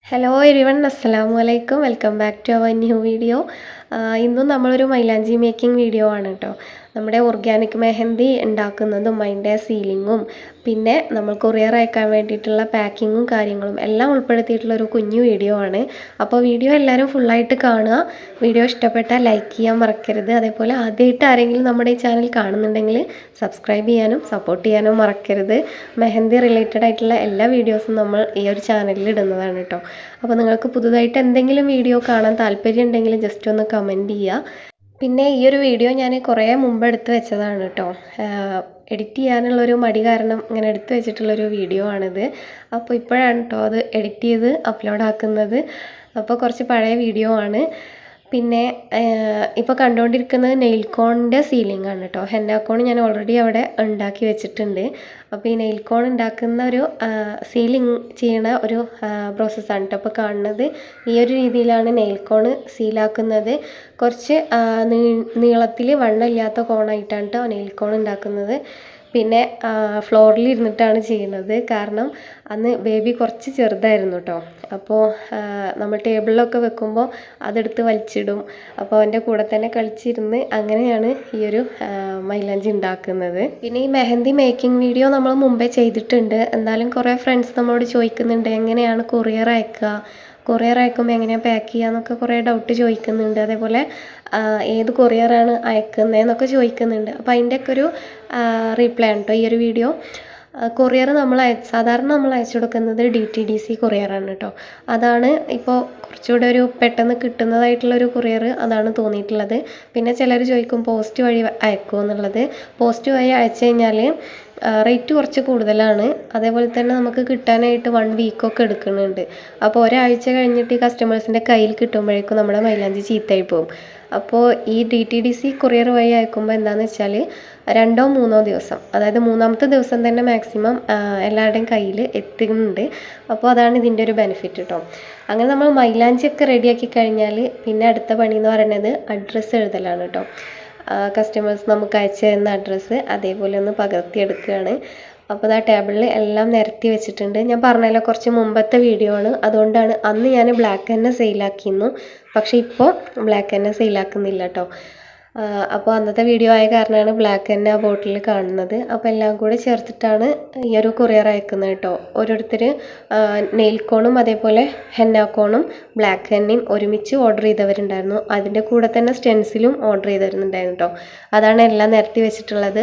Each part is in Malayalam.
ഹലോ എവരിവൺ, അസ്സലാമു അലൈക്കും. Welcome back to our new video. ഇന്നും നമ്മളൊരു മൈലാഞ്ചി മേക്കിംഗ് വീഡിയോ ആണ് കേട്ടോ. നമ്മുടെ ഓർഗാനിക് മെഹന്തി ഉണ്ടാക്കുന്നതും അതിൻ്റെ സീലിങ്ങും പിന്നെ നമ്മൾ കൊറിയർ അയക്കാൻ വേണ്ടിയിട്ടുള്ള പാക്കിങ്ങും കാര്യങ്ങളും എല്ലാം ഉൾപ്പെടുത്തിയിട്ടുള്ള ഒരു കുഞ്ഞു വീഡിയോ ആണ്. അപ്പോൾ വീഡിയോ എല്ലാവരും ഫുള്ളായിട്ട് കാണുക. വീഡിയോ ഇഷ്ടപ്പെട്ടാൽ ലൈക്ക് ചെയ്യാൻ മറക്കരുത്. അതേപോലെ ആദ്യമായിട്ട് ആരെങ്കിലും നമ്മുടെ ഈ ചാനൽ കാണുന്നുണ്ടെങ്കിൽ സബ്സ്ക്രൈബ് ചെയ്യാനും സപ്പോർട്ട് ചെയ്യാനും മറക്കരുത്. മെഹന്തി റിലേറ്റഡ് ആയിട്ടുള്ള എല്ലാ വീഡിയോസും നമ്മൾ ഈ ഒരു ചാനലിൽ ഇടുന്നതാണ് കേട്ടോ. അപ്പോൾ നിങ്ങൾക്ക് പുതുതായിട്ട് എന്തെങ്കിലും വീഡിയോ കാണാൻ താല്പര്യം ഉണ്ടെങ്കിൽ ജസ്റ്റ് ഒന്ന് കമൻറ്റ് ചെയ്യുക. പിന്നെ ഈ ഒരു വീഡിയോ ഞാൻ കുറേ മുമ്പ് എടുത്ത് വെച്ചതാണ് കേട്ടോ. എഡിറ്റ് ചെയ്യാനുള്ളൊരു മടി കാരണം ഇങ്ങനെ എടുത്ത് വെച്ചിട്ടുള്ളൊരു വീഡിയോ ആണിത്. അപ്പോൾ ഇപ്പോഴാണ് കേട്ടോ അത് എഡിറ്റ് ചെയ്ത് അപ്ലോഡ് ആക്കുന്നത്. അപ്പോൾ കുറച്ച് പഴയ വീഡിയോ ആണ്. പിന്നെ ഇപ്പോൾ കണ്ടുകൊണ്ടിരിക്കുന്നത് നെയിൽ കോണിൻ്റെ സീലിംഗ് ആണ് കേട്ടോ. ഹെന്ന കോൺ ഞാൻ ഓൾറെഡി അവിടെ ഉണ്ടാക്കി വെച്ചിട്ടുണ്ട്. അപ്പോൾ ഈ നെയിൽ കോൺ ഉണ്ടാക്കുന്ന ഒരു സീലിംഗ് ചെയ്യണ ഒരു പ്രോസസ്സാണ് കേട്ടോ അപ്പോൾ കാണുന്നത്. ഈ ഒരു രീതിയിലാണ് നെയിൽ കോൺ സീലാക്കുന്നത്. കുറച്ച് നീളത്തിൽ വണ്ണമില്ലാത്ത കോണായിട്ടാണ് കേട്ടോ നെയിൽ കോൺ ഉണ്ടാക്കുന്നത്. പിന്നെ ഫ്ലോറിൽ ഇരുന്നിട്ടാണ് ചെയ്യുന്നത്. കാരണം അന്ന് ബേബി കുറച്ച് ചെറുതായിരുന്നു കേട്ടോ. അപ്പോൾ നമ്മൾ ടേബിളിലൊക്കെ വെക്കുമ്പോൾ അതെടുത്ത് വലിച്ചിടും. അപ്പോൾ അവൻ്റെ കൂടെ തന്നെ കളിച്ചിരുന്ന് അങ്ങനെയാണ് ഈ ഒരു മൈലാഞ്ചി ഉണ്ടാക്കുന്നത്. പിന്നെ ഈ മെഹന്തി മേക്കിംഗ് വീഡിയോ നമ്മൾ മുമ്പേ ചെയ്തിട്ടുണ്ട്. എന്നാലും കുറേ ഫ്രണ്ട്സ് നമ്മളോട് ചോദിക്കുന്നുണ്ട് എങ്ങനെയാണ് കൊറിയർ അയക്കുമ്പോൾ എങ്ങനെയാണ് പാക്ക് ചെയ്യുക എന്നൊക്കെ കുറേ ഡൗട്ട് ചോദിക്കുന്നുണ്ട്. അതേപോലെ ഏത് കൊറിയറാണ് അയക്കുന്നതെന്നൊക്കെ ചോദിക്കുന്നുണ്ട്. അപ്പോൾ അതിൻ്റെയൊക്കെ ഒരു റീപ്ലൈ ആണ് കേട്ടോ ഈ ഒരു വീഡിയോ. കൊറിയർ സാധാരണ നമ്മൾ അയച്ചു കൊടുക്കുന്നത് DTDC കൊറിയറാണ് കേട്ടോ. അതാണ് ഇപ്പോൾ കുറച്ചുകൂടെ ഒരു പെട്ടെന്ന് കിട്ടുന്നതായിട്ടുള്ളൊരു കൊറിയർ അതാണ് തോന്നിയിട്ടുള്ളത്. പിന്നെ ചിലർ ചോദിക്കും പോസ്റ്റ് വഴി അയക്കുമോ എന്നുള്ളത്. പോസ്റ്റ് വഴി അയച്ചു കഴിഞ്ഞാൽ റേറ്റ് കുറച്ച് കൂടുതലാണ്. അതേപോലെ തന്നെ നമുക്ക് കിട്ടാനായിട്ട് 1 വീക്കൊക്കെ എടുക്കുന്നുണ്ട്. അപ്പോൾ ഒരാഴ്ച കഴിഞ്ഞിട്ട് ഈ കസ്റ്റമേഴ്സിൻ്റെ കയ്യിൽ കിട്ടുമ്പോഴേക്കും നമ്മുടെ മൈലാഞ്ചി ചീത്തയായി പോകും. അപ്പോൾ ഈ DTDC കൊറിയർ വഴി അയക്കുമ്പോൾ എന്താണെന്ന് വെച്ചാൽ 2-3 ദിവസം, അതായത് 3ാമത്തെ ദിവസം തന്നെ മാക്സിമം എല്ലാവരുടെയും കയ്യിൽ എത്തുന്നുണ്ട്. അപ്പോൾ അതാണ് ഇതിൻ്റെ ഒരു ബെനിഫിറ്റ് കേട്ടോ. അങ്ങനെ നമ്മൾ മൈലാഞ്ചിയൊക്കെ റെഡിയാക്കി കഴിഞ്ഞാൽ പിന്നെ അടുത്ത പണി എന്ന് പറയുന്നത് അഡ്രസ്സ് എഴുതലാണ് കേട്ടോ. കസ്റ്റമേഴ്സ് നമുക്ക് അയച്ചു തരുന്ന അഡ്രസ്സ് അതേപോലെ ഒന്ന് പകർത്തിയെടുക്കുകയാണ്. അപ്പോൾ ആ ടേബിളിൽ എല്ലാം നിരത്തി വെച്ചിട്ടുണ്ട്. ഞാൻ പറഞ്ഞല്ലോ കുറച്ച് മുമ്പത്തെ വീഡിയോ ആണ്, അതുകൊണ്ടാണ് അന്ന് ഞാൻ ബ്ലാക്ക് തന്നെ സെയിലാക്കിയിരുന്നു. പക്ഷേ ഇപ്പോൾ ബ്ലാക്ക് തന്നെ സെയിലാക്കുന്നില്ല കേട്ടോ. അപ്പോൾ അന്നത്തെ വീഡിയോ ആയ കാരണമാണ് ബ്ലാക്ക് തന്നെ ആ ബോട്ടിൽ കാണുന്നത്. അപ്പോൾ എല്ലാം കൂടെ ചേർത്തിട്ടാണ് ഈ ഒരു കൊറിയർ അയക്കുന്നത് കേട്ടോ. ഓരോരുത്തർ നെയിൽ കോണും അതേപോലെ ഹെന്ന കോണും ബ്ലാക്ക് ഹെന്നയും ഒരുമിച്ച് ഓർഡർ ചെയ്തവരുണ്ടായിരുന്നു. അതിൻ്റെ കൂടെ തന്നെ സ്റ്റെൻസിലും ഓർഡർ ചെയ്തവരുന്നുണ്ടായിരുന്നു കേട്ടോ. അതാണ് എല്ലാം നിരത്തി വെച്ചിട്ടുള്ളത്.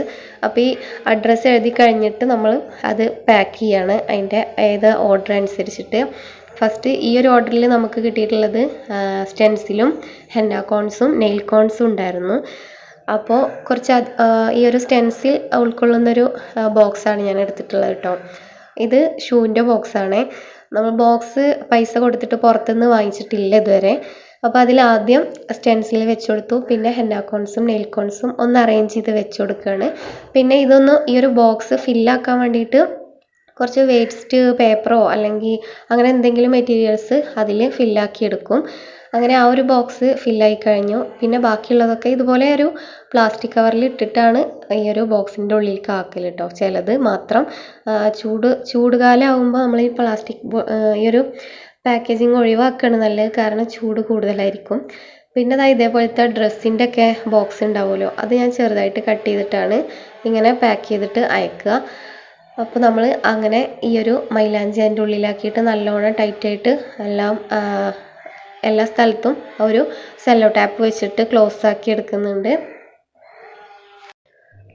അപ്പോൾ ഈ അഡ്രസ്സ് എഴുതി കഴിഞ്ഞിട്ട് നമ്മൾ അത് പാക്ക് ചെയ്യാണ് അതിൻ്റെ ഏത് ഓർഡർ അനുസരിച്ചിട്ട്. ഫസ്റ്റ് ഈ ഒരു ഓർഡറിൽ നമുക്ക് കിട്ടിയിട്ടുള്ളത് സ്റ്റെൻസിലും ഹെന്ന കോൺസും നെയിൽ കോൺസും ഉണ്ടായിരുന്നു. അപ്പോൾ കുറച്ച് ഈ ഒരു സ്റ്റെൻസിൽ ഉൾക്കൊള്ളുന്നൊരു ബോക്സാണ് ഞാൻ എടുത്തിട്ടുള്ളത് കേട്ടോ. ഇത് ഷൂവിൻ്റെ ബോക്സാണ്. നമ്മൾ ബോക്സ് പൈസ കൊടുത്തിട്ട് പുറത്തുനിന്ന് വാങ്ങിച്ചിട്ടില്ല ഇതുവരെ. അപ്പോൾ അതിലാദ്യം സ്റ്റെൻസിൽ വെച്ച് കൊടുത്തു. പിന്നെ ഹെന്ന കോൺസും നെയിൽ കോൺസും ഒന്ന് അറേഞ്ച് ചെയ്ത് വെച്ച് കൊടുക്കുകയാണ്. പിന്നെ ഈ ഒരു ബോക്സ് ഫില്ലാക്കാൻ വേണ്ടിയിട്ട് കുറച്ച് വേസ്റ്റ് പേപ്പറോ അല്ലെങ്കിൽ അങ്ങനെ എന്തെങ്കിലും മെറ്റീരിയൽസ് അതിൽ ഫില്ലാക്കി എടുക്കും. അങ്ങനെ ആ ഒരു ബോക്സ് ഫില്ലായി കഴിഞ്ഞു. പിന്നെ ബാക്കിയുള്ളതൊക്കെ ഇതുപോലെ ഒരു പ്ലാസ്റ്റിക് കവറിൽ ഇട്ടിട്ടാണ് ഈ ഒരു ബോക്സിൻ്റെ ഉള്ളിലേക്ക് ആക്കൽ കേട്ടോ. ചിലത് മാത്രം ചൂടുകാലം ആകുമ്പോൾ നമ്മൾ ഈ ഈ ഒരു പാക്കേജിങ് ഒഴിവാക്കുകയാണ് നല്ലത്. കാരണം ചൂട് കൂടുതലായിരിക്കും. പിന്നെ ഇതേപോലത്തെ ഡ്രസ്സിൻ്റെ ഒക്കെ ബോക്സ് ഉണ്ടാവുമല്ലോ, അത് ഞാൻ ചെറുതായിട്ട് കട്ട് ചെയ്തിട്ടാണ് ഇങ്ങനെ പാക്ക് ചെയ്തിട്ട് അയക്കുക. അപ്പോൾ നമ്മൾ അങ്ങനെ ഈ ഒരു മൈലാഞ്ചി അതിൻ്റെ ഉള്ളിലാക്കിയിട്ട് നല്ലോണം ടൈറ്റായിട്ട് എല്ലാ സ്ഥലത്തും ഒരു സെല്ലോ ടാപ്പ് വെച്ചിട്ട് ക്ലോസ് ആക്കി എടുക്കുന്നുണ്ട്.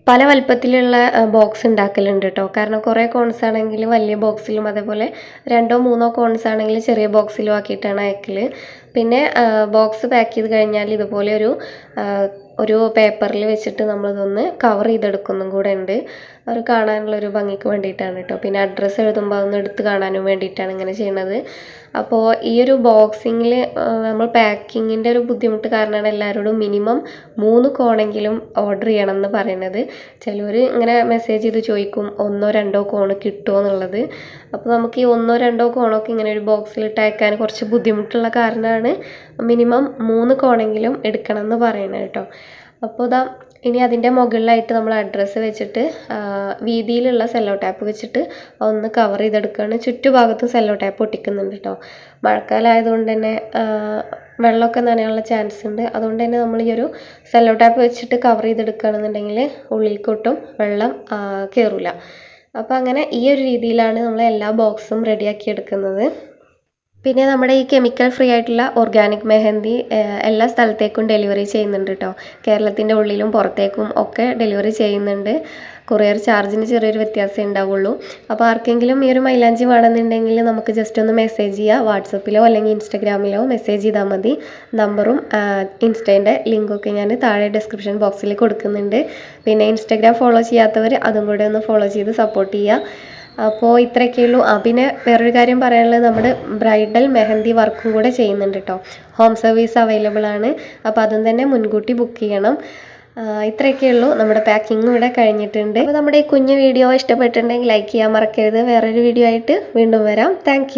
പല വലുപ്പത്തിലുള്ള ബോക്സ് ഉണ്ടാക്കലുണ്ട് കേട്ടോ. കാരണം കുറേ കോൺസ് ആണെങ്കിൽ വലിയ ബോക്സിലും അതേപോലെ 2-3 കോൺസ് ആണെങ്കിൽ ചെറിയ ബോക്സിലും ആക്കിയിട്ടാണ് അയക്കൽ. പിന്നെ ബോക്സ് പാക്ക് ചെയ്ത് കഴിഞ്ഞാൽ ഇതുപോലെ ഒരു പേപ്പറിൽ വെച്ചിട്ട് നമ്മളിതൊന്ന് കവർ ചെയ്തെടുക്കുന്നതും കൂടെ ഉണ്ട്. അവർ കാണാനുള്ളൊരു ഭംഗിക്ക് വേണ്ടിയിട്ടാണ് കേട്ടോ. പിന്നെ അഡ്രസ്സ് എഴുതുമ്പോൾ അതൊന്ന് എടുത്ത് കാണാനും വേണ്ടിയിട്ടാണ് ഇങ്ങനെ ചെയ്യുന്നത്. അപ്പോൾ ഈ ഒരു ബോക്സിങ്ങിൽ നമ്മൾ പാക്കിങ്ങിൻ്റെ ഒരു ബുദ്ധിമുട്ട് കാരണമാണ് എല്ലാവരോടും മിനിമം 3 കോണെങ്കിലും ഓർഡർ ചെയ്യണം എന്ന് പറയുന്നത്. ചിലവർ ഇങ്ങനെ മെസ്സേജ് ചെയ്ത് ചോദിക്കും 1-2 കോണ് കിട്ടുമോ എന്നുള്ളത്. അപ്പോൾ നമുക്ക് ഈ 1-2 കോണൊക്കെ ഇങ്ങനെ ഒരു ബോക്സിലിട്ട് അയക്കാൻ കുറച്ച് ബുദ്ധിമുട്ടുള്ള കാരണമാണ് മിനിമം 3 കോണെങ്കിലും എടുക്കണം എന്ന് പറയുന്നത് കേട്ടോ. അപ്പോൾ ഇനി അതിൻ്റെ മുകളിലായിട്ട് നമ്മൾ അഡ്രസ്സ് വെച്ചിട്ട് വീതിയിലുള്ള സെല്ലോ ടാപ്പ് വെച്ചിട്ട് ഒന്ന് കവർ ചെയ്തെടുക്കുകയാണ്. ചുറ്റുഭാഗത്തും സെല്ലോ ടാപ്പ് ഒട്ടിക്കുന്നുണ്ട് കേട്ടോ. മഴക്കാലം ആയതുകൊണ്ട് തന്നെ വെള്ളമൊക്കെ നനയാനുള്ള ചാൻസ് ഉണ്ട്. അതുകൊണ്ട് തന്നെ നമ്മൾ ഈ ഒരു സെല്ലോ ടാപ്പ് വെച്ചിട്ട് കവർ ചെയ്തെടുക്കുകയാണെന്നുണ്ടെങ്കിൽ ഉള്ളിലേക്കൊട്ടും വെള്ളം കയറില്ല. അപ്പോൾ അങ്ങനെ ഈ ഒരു രീതിയിലാണ് നമ്മൾ എല്ലാ ബോക്സും റെഡിയാക്കി എടുക്കുന്നത്. പിന്നെ നമ്മുടെ ഈ കെമിക്കൽ ഫ്രീ ആയിട്ടുള്ള ഓർഗാനിക് മെഹന്തി എല്ലാ സ്ഥലത്തേക്കും ഡെലിവറി ചെയ്യുന്നുണ്ട് കേട്ടോ. കേരളത്തിൻ്റെ ഉള്ളിലും പുറത്തേക്കും ഒക്കെ ഡെലിവറി ചെയ്യുന്നുണ്ട്. കൊറിയർ ചാർജിന് ചെറിയൊരു വ്യത്യാസമേ ഉണ്ടാവുള്ളൂ. അപ്പോൾ ആർക്കെങ്കിലും ഈ ഒരു മൈലാഞ്ചി വേണമെന്നുണ്ടെങ്കിൽ നമുക്ക് ജസ്റ്റ് ഒന്ന് മെസ്സേജ് ചെയ്യുക. വാട്സപ്പിലോ അല്ലെങ്കിൽ ഇൻസ്റ്റഗ്രാമിലോ മെസ്സേജ് ചെയ്താൽ മതി. നമ്പറും ഇൻസ്റ്റേൻ്റെ ലിങ്കൊക്കെ ഞാൻ താഴെ ഡിസ്ക്രിപ്ഷൻ ബോക്സിൽ കൊടുക്കുന്നുണ്ട്. പിന്നെ ഇൻസ്റ്റഗ്രാം ഫോളോ ചെയ്യാത്തവർ അതും കൂടെ ഒന്ന് ഫോളോ ചെയ്ത് സപ്പോർട്ട് ചെയ്യുക. അപ്പോൾ ഇത്രയൊക്കെ ഉള്ളൂ. പിന്നെ വേറൊരു കാര്യം പറയാനുള്ളത്, നമ്മുടെ ബ്രൈഡൽ മെഹന്തി വർക്കും കൂടെ ചെയ്യുന്നുണ്ട് കേട്ടോ. ഹോം സർവീസ് അവൈലബിൾ ആണ്. അപ്പോൾ അതും തന്നെ മുൻകൂട്ടി ബുക്ക് ചെയ്യണം. ഇത്രയൊക്കെ ഉള്ളൂ. നമ്മുടെ പാക്കിങ്ങും ഇവിടെ കഴിഞ്ഞിട്ടുണ്ട്. അപ്പോൾ നമ്മുടെ ഈ കുഞ്ഞു വീഡിയോ ഇഷ്ടപ്പെട്ടിട്ടുണ്ടെങ്കിൽ ലൈക്ക് ചെയ്യാൻ മറക്കരുത്. വേറൊരു വീഡിയോ ആയിട്ട് വീണ്ടും വരാം. താങ്ക്